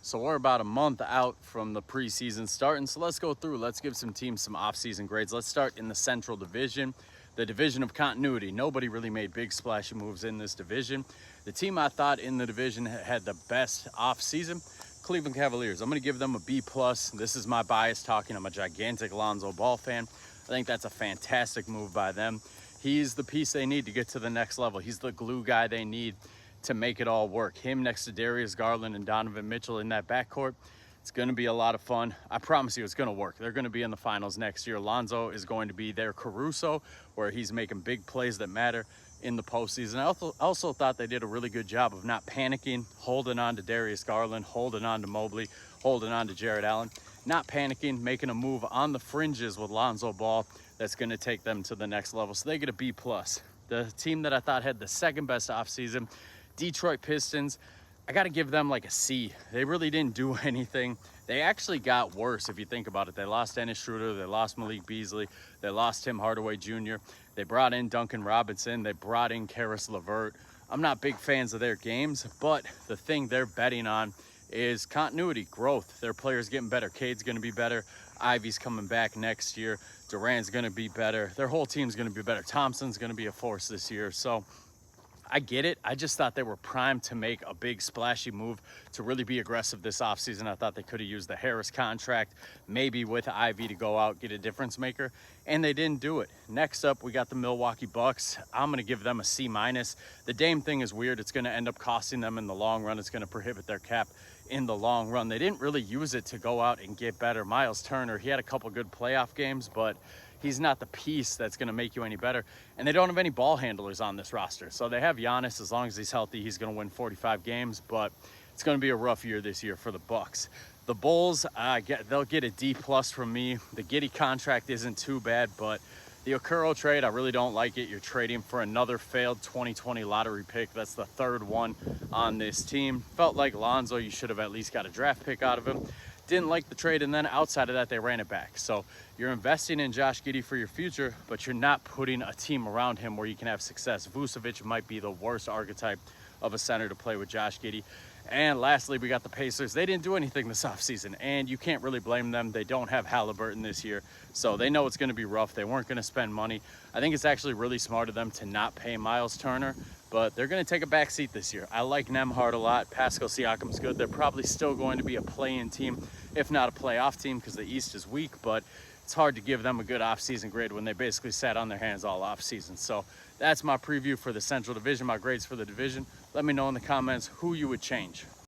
So we're about a month out from the preseason starting. So let's go through. Let's give some teams some offseason grades. Let's start in the Central Division, the division of continuity. Nobody really made big splashy moves in this division. The team I thought in the division had the best offseason, Cleveland Cavaliers. I'm going to give them a B+. This is my bias talking. I'm a gigantic Lonzo Ball fan. I think that's a fantastic move by them. He's the piece they need to get to the next level. He's the glue guy they need to make it all work. Him next to Darius Garland and Donovan Mitchell in that backcourt, it's going to be a lot of fun. I promise you it's going to work. They're going to be in the finals next year. Lonzo is going to be their Caruso, where he's making big plays that matter in the postseason. I also thought they did a really good job of not panicking, holding on to Darius Garland, holding on to Mobley, holding on to Jarrett Allen, not panicking, making a move on the fringes with Lonzo Ball that's going to take them to the next level. So they get a B+. The team that I thought had the second best offseason, Detroit Pistons, I got to give them like a C. They really didn't do anything. They actually got worse if you think about it. They lost Dennis Schroeder. They lost Malik Beasley. They lost Tim Hardaway Jr. They brought in Duncan Robinson. They brought in Karis LeVert. I'm not big fans of their games, but the thing they're betting on is continuity, growth. Their players getting better. Cade's going to be better. Ivy's coming back next year. Durant's going to be better. Their whole team's going to be better. Thompson's going to be a force this year. So I get it. I just thought they were primed to make a big splashy move to really be aggressive this offseason. I thought they could have used the Harris contract, maybe with Ivy to go out, get a difference maker, and they didn't do it. Next up, we got the Milwaukee Bucks. I'm going to give them a C-. The Dame thing is weird. It's going to end up costing them in the long run. It's going to prohibit their cap in the long run. They didn't really use it to go out and get better. Miles Turner, he had a couple good playoff games, but he's not the piece that's going to make you any better. And they don't have any ball handlers on this roster. So they have Giannis. As long as he's healthy, he's going to win 45 games. But it's going to be a rough year this year for the Bucks. The Bulls, they'll get a D+ from me. The Giddey contract isn't too bad, but the Okoro trade, I really don't like it. You're trading for another failed 2020 lottery pick. That's the third one on this team. Felt like Lonzo, you should have at least got a draft pick out of him. Didn't like the trade, and then outside of that, they ran it back. So you're investing in Josh Giddey for your future, but you're not putting a team around him where you can have success. Vucevic might be the worst archetype of a center to play with Josh Giddey. And lastly, we got the Pacers. They didn't do anything this offseason, and you can't really blame them. They don't have Halliburton this year, so they know it's going to be rough. They weren't going to spend money. I think it's actually really smart of them to not pay Miles Turner, but they're going to take a back seat this year. I like Nembhard a lot. Pascal Siakam's good. They're probably still going to be a play-in team, if not a playoff team, because the East is weak, but it's hard to give them a good offseason grade when they basically sat on their hands all offseason. So that's my preview for the Central Division, my grades for the division. Let me know in the comments who you would change.